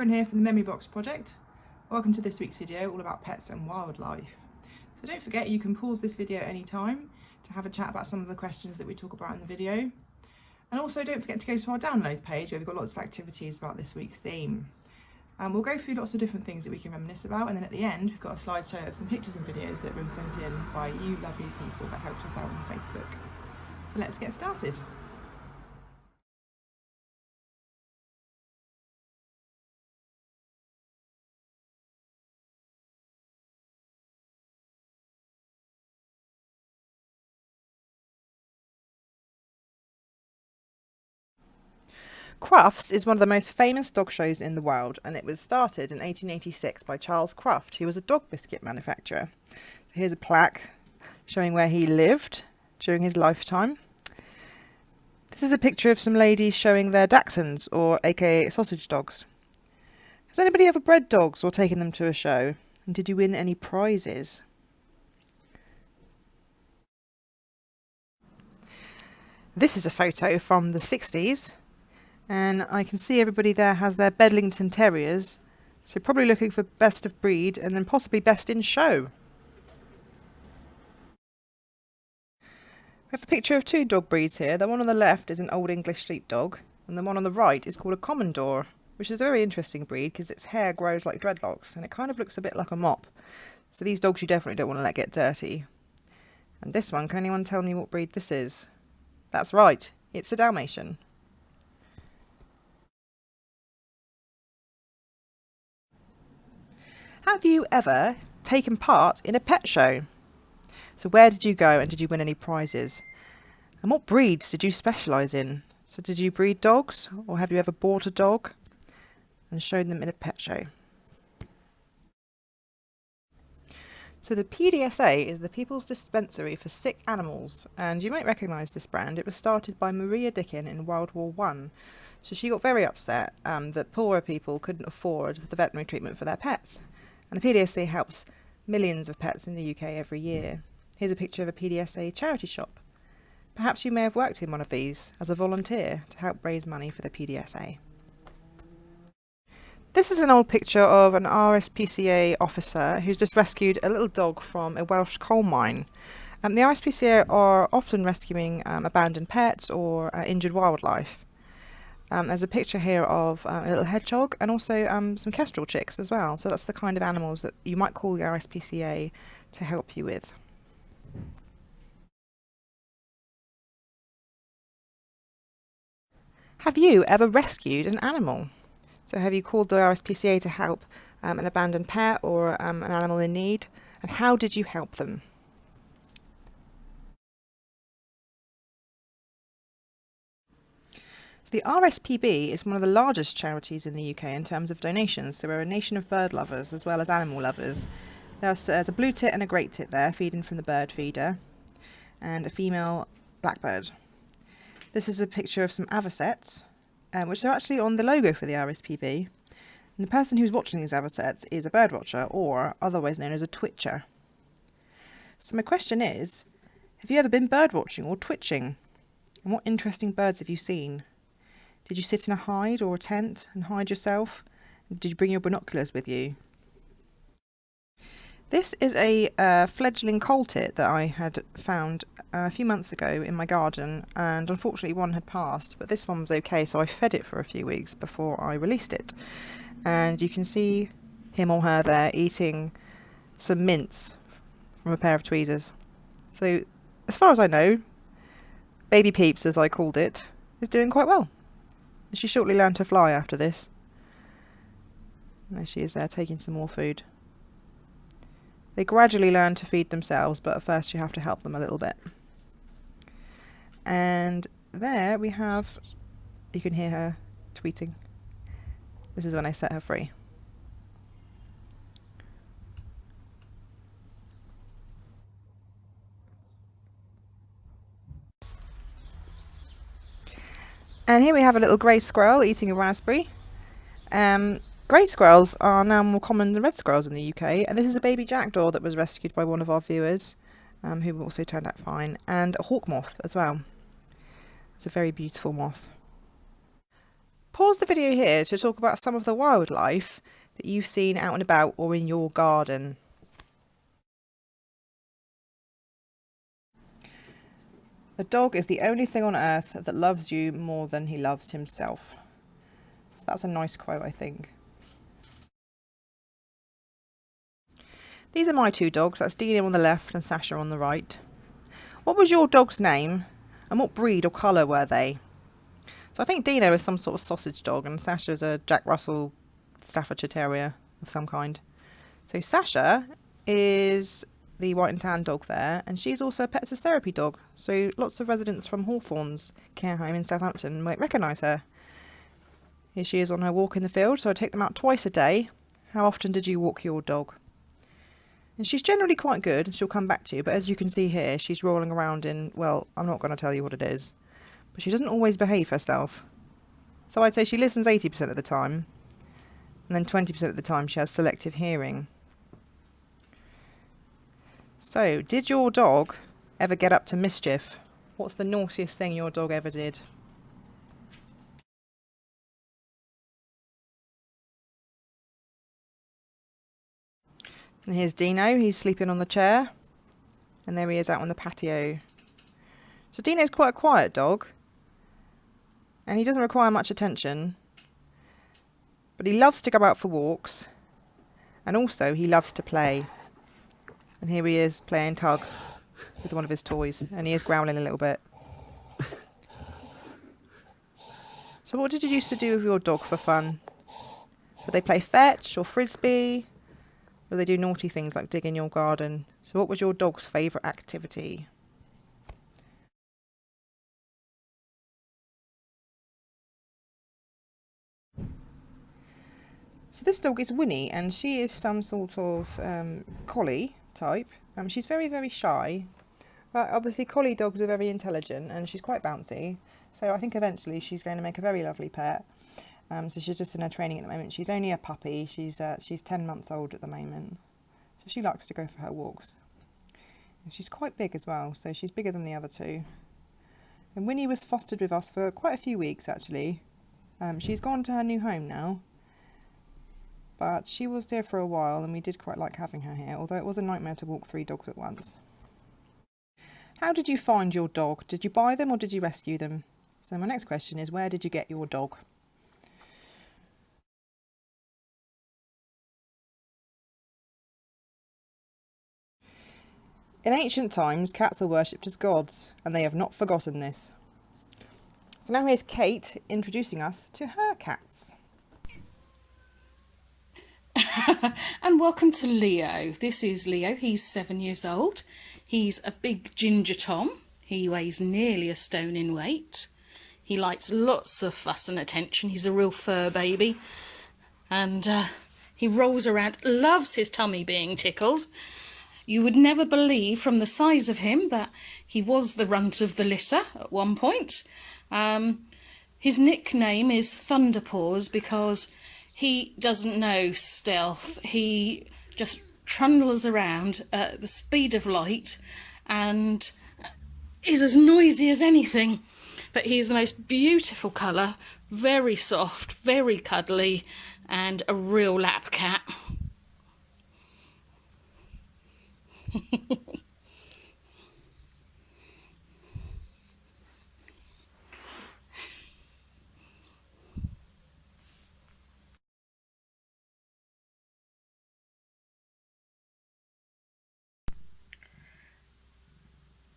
Erin here from the Memory Box Project. Welcome to this week's video all about pets and wildlife. So don't forget you can pause this video at any time to have a chat about some of the questions that we talk about in the video. And also don't forget to go to our download page where we've got lots of activities about this week's theme. We'll go through lots of different things that we can reminisce about, and then at the end we've got a slideshow of some pictures and videos that have been sent in by you lovely people that helped us out on Facebook. So let's get started. Crufts is one of the most famous dog shows in the world, and it was started in 1886 by Charles Cruft, who was a dog biscuit manufacturer. Here's a plaque showing where he lived during his lifetime. This is a picture of some ladies showing their dachshunds, or aka sausage dogs. Has anybody ever bred dogs or taken them to a show? And did you win any prizes? This is a photo from the 60s. And I can see everybody there has their Bedlington Terriers, so probably looking for best of breed and then possibly best in show. We have a picture of two dog breeds here. The one on the left is an Old English Sheepdog, and the one on the right is called a Commodore, which is a very interesting breed because its hair grows like dreadlocks and it kind of looks a bit like a mop. So these dogs you definitely don't want to let get dirty. And this one, can anyone tell me what breed this is? That's right, it's a Dalmatian. Have you ever taken part in a pet show? So where did you go and did you win any prizes? And what breeds did you specialise in? So did you breed dogs, or have you ever bought a dog and shown them in a pet show? So the PDSA is the People's Dispensary for Sick Animals, and you might recognise this brand. It was started by Maria Dickin in World War I. So she got very upset that poorer people couldn't afford the veterinary treatment for their pets. And the PDSA helps millions of pets in the UK every year. Here's a picture of a PDSA charity shop. Perhaps you may have worked in one of these as a volunteer to help raise money for the PDSA. This is an old picture of an RSPCA officer who's just rescued a little dog from a Welsh coal mine. The RSPCA are often rescuing abandoned pets or injured wildlife. There's a picture here of a little hedgehog and also some kestrel chicks as well. So that's the kind of animals that you might call the RSPCA to help you with. Have you ever rescued an animal? So have you called the RSPCA to help an abandoned pet or an animal in need? And how did you help them? The RSPB is one of the largest charities in the UK in terms of donations, so we're a nation of bird lovers as well as animal lovers. There's a blue tit and a great tit there feeding from the bird feeder, and a female blackbird. This is a picture of some avocets, which are actually on the logo for the RSPB. And the person who's watching these avocets is a bird watcher, or otherwise known as a twitcher. So my question is, have you ever been bird watching or twitching? And what interesting birds have you seen? Did you sit in a hide or a tent and hide yourself? Did you bring your binoculars with you? This is a fledgling coal tit that I had found a few months ago in my garden, and unfortunately one had passed, but this one was okay, so I fed it for a few weeks before I released it. And you can see him or her there eating some mince from a pair of tweezers. So as far as I know, baby Peeps, as I called it, is doing quite well. She shortly learned to fly after this. There she is there taking some more food. They gradually learn to feed themselves, but at first you have to help them a little bit. And there we have, you can hear her tweeting. This is when I set her free. And here we have a little grey squirrel eating a raspberry. Grey squirrels are now more common than red squirrels in the UK, and this is a baby jackdaw that was rescued by one of our viewers, who also turned out fine, and a hawk moth as well. It's a very beautiful moth. Pause the video here to talk about some of the wildlife that you've seen out and about or in your garden. A dog is the only thing on earth that loves you more than he loves himself. So that's a nice quote, I think. These are my two dogs. That's Dino on the left and Sasha on the right. What was your dog's name and what breed or colour were they? So I think Dino is some sort of sausage dog and Sasha is a Jack Russell Staffordshire Terrier of some kind. So Sasha is the white and tan dog there, and she's also a pets therapy dog. So lots of residents from Hawthorns care home in Southampton might recognise her. Here she is on her walk in the field, so I take them out twice a day. How often did you walk your dog? And she's generally quite good, and she'll come back to you, but as you can see here, she's rolling around in, well, I'm not going to tell you what it is. But she doesn't always behave herself. So I'd say she listens 80% of the time, and then 20% of the time she has selective hearing. So, did your dog ever get up to mischief? What's the naughtiest thing your dog ever did? And here's Dino, he's sleeping on the chair, and there he is out on the patio. So Dino's quite a quiet dog, and he doesn't require much attention, but he loves to go out for walks, and also he loves to play. And here he is playing tug with one of his toys, and he is growling a little bit. So what did you used to do with your dog for fun? Would they play fetch or frisbee? Or they do naughty things like dig in your garden? So what was your dog's favourite activity? So this dog is Winnie, and she is some sort of collie type. She's very, very shy, but obviously collie dogs are very intelligent, and she's quite bouncy. So I think eventually she's going to make a very lovely pet. So she's just in her training at the moment. She's only a puppy. She's 10 months old at the moment. So she likes to go for her walks. And she's quite big as well, so she's bigger than the other two. And Winnie was fostered with us for quite a few weeks actually. She's gone to her new home now. But she was there for a while and we did quite like having her here, although it was a nightmare to walk 3 dogs at once. How did you find your dog? Did you buy them or did you rescue them? So my next question is, where did you get your dog? In ancient times, cats were worshipped as gods, and they have not forgotten this. So now here's Kate introducing us to her cats. And welcome to Leo. This is Leo. He's 7 years old. He's a big ginger Tom. He weighs nearly a stone in weight. He likes lots of fuss and attention. He's a real fur baby. And he rolls around, loves his tummy being tickled. You would never believe from the size of him that he was the runt of the litter at one point. His nickname is Thunderpaws because he doesn't know stealth. He just trundles around at the speed of light and is as noisy as anything. But he's the most beautiful colour, very soft, very cuddly, and a real lap cat.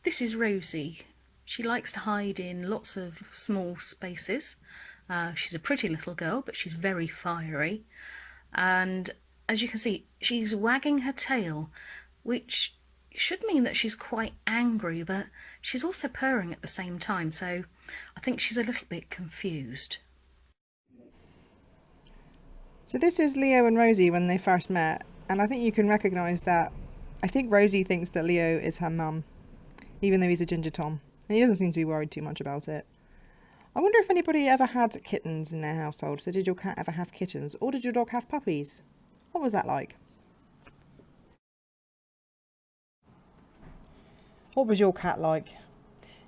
This is Rosie. She likes to hide in lots of small spaces. She's a pretty little girl, but she's very fiery. And as you can see, she's wagging her tail, which should mean that she's quite angry, but she's also purring at the same time, so I think she's a little bit confused. So this is Leo and Rosie when they first met, and I think you can recognise that. I think Rosie thinks that Leo is her mum, even though he's a ginger Tom, and he doesn't seem to be worried too much about it. I wonder if anybody ever had kittens in their household. So did your cat ever have kittens, or did your dog have puppies? What was that like? What was your cat like?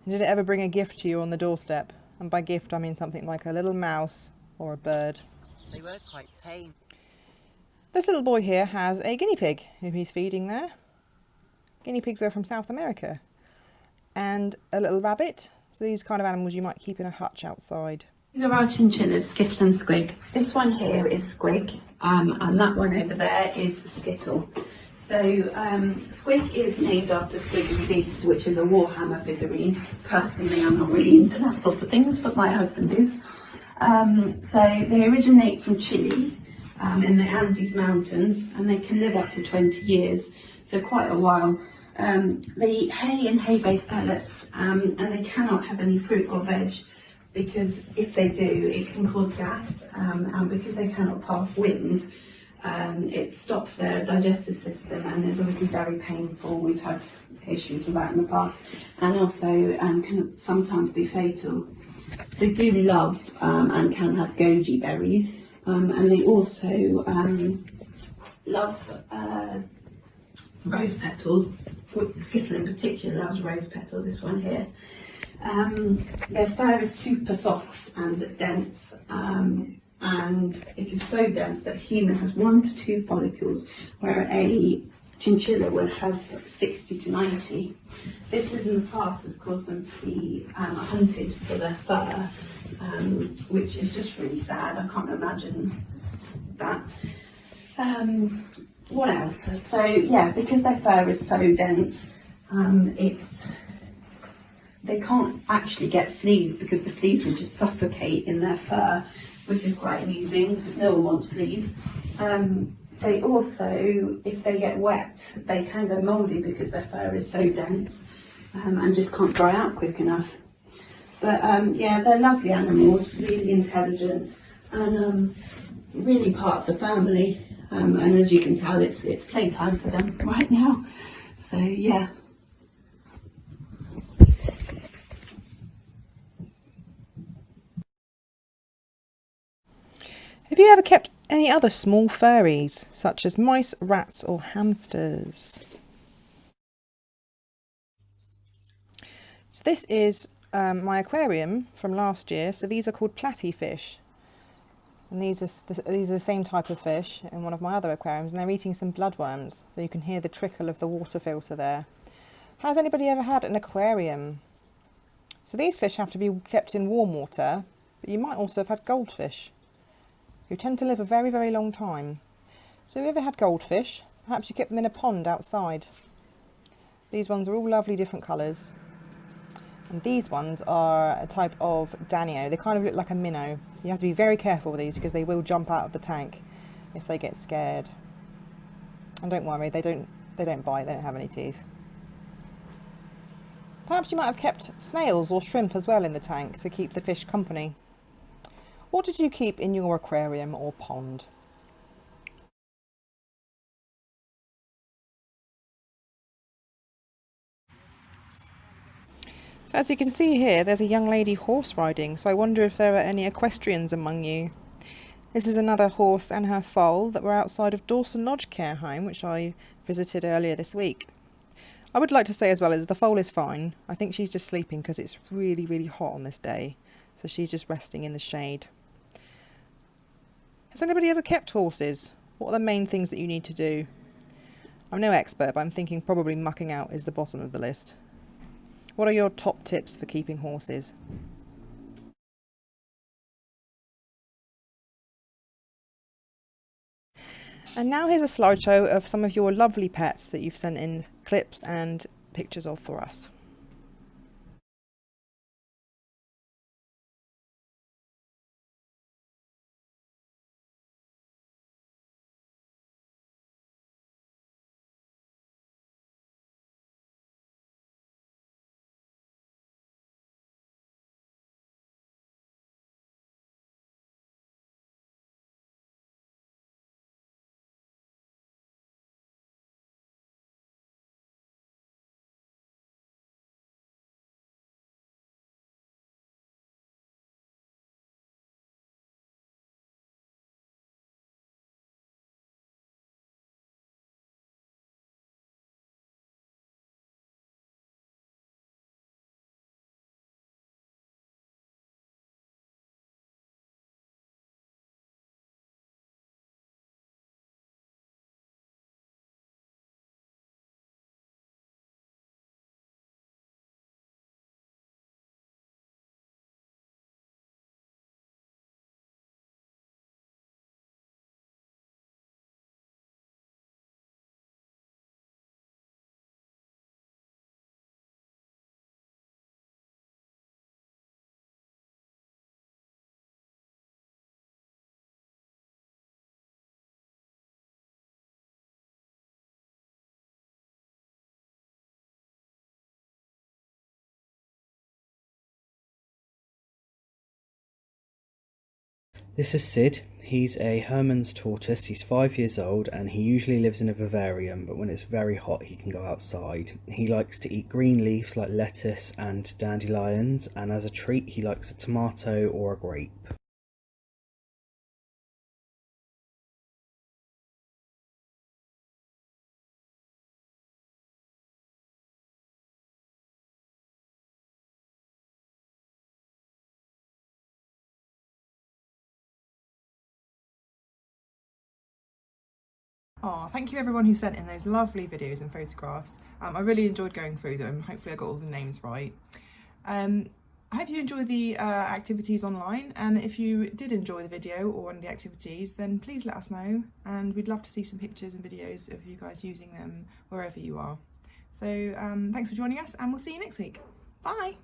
And did it ever bring a gift to you on the doorstep? And by gift I mean something like a little mouse or a bird. They were quite tame. This little boy here has a guinea pig who he's feeding there. Guinea pigs are from South America. And a little rabbit. So these kind of animals you might keep in a hutch outside. These are our chinchillas, Skittle and Squig. This one here is Squig, and that one over there is Skittle. So Squig is named after Squig and Beast, which is a Warhammer figurine. Personally, I'm not really into that sort of things, but my husband is. So they originate from Chile, in the Andes Mountains, and they can live up to 20 years, so quite a while. They eat hay and hay-based pellets, and they cannot have any fruit or veg, because if they do, it can cause gas, and because they cannot pass wind, it stops their digestive system and is obviously very painful. We've had issues with that in the past, and also can sometimes be fatal. They do love and can have goji berries, and they also love rose petals. Skittle in particular loves rose petals, this one here. Their fur is super soft and dense, and it is so dense that a human has 1 to 2 follicles, where a chinchilla will have 60 to 90. This in the past has caused them to be hunted for their fur, which is just really sad. I can't imagine that. What else? So yeah, because their fur is so dense, they can't actually get fleas, because the fleas will just suffocate in their fur, which is quite amusing because no one wants fleas. They also, if they get wet, they can go mouldy because their fur is so dense, and just can't dry out quick enough. But yeah, they're lovely animals, really intelligent, and really part of the family. And as you can tell, it's playtime for them right now. So yeah. Have you ever kept any other small furries, such as mice, rats or hamsters? So this is my aquarium from last year. So these are called platyfish. And these are the same type of fish in one of my other aquariums, and they're eating some bloodworms. So you can hear the trickle of the water filter there. Has anybody ever had an aquarium? So these fish have to be kept in warm water, but you might also have had goldfish, who tend to live a very, very long time. So have you ever had goldfish? Perhaps you kept them in a pond outside. These ones are all lovely different colours. And these ones are a type of danio. They kind of look like a minnow. You have to be very careful with these because they will jump out of the tank if they get scared. And don't worry, they don't bite, they don't have any teeth. Perhaps you might have kept snails or shrimp as well in the tank to keep the fish company. What did you keep in your aquarium or pond? So as you can see here, there's a young lady horse riding, so I wonder if there are any equestrians among you. This is another horse and her foal that were outside of Dawson Lodge Care Home, which I visited earlier this week. I would like to say as well as the foal is fine. I think she's just sleeping because it's really, really hot on this day, so she's just resting in the shade. Has anybody ever kept horses? What are the main things that you need to do? I'm no expert, but I'm thinking probably mucking out is the bottom of the list. What are your top tips for keeping horses? And now here's a slideshow of some of your lovely pets that you've sent in clips and pictures of for us. This is Sid. He's a Hermann's tortoise. He's 5 years old and he usually lives in a vivarium, but when it's very hot he can go outside. He likes to eat green leaves like lettuce and dandelions, and as a treat he likes a tomato or a grape. Oh, thank you everyone who sent in those lovely videos and photographs. I really enjoyed going through them. Hopefully I got all the names right. I hope you enjoyed the activities online, and if you did enjoy the video or one of the activities, then please let us know, and we'd love to see some pictures and videos of you guys using them wherever you are. So thanks for joining us, and we'll see you next week. Bye!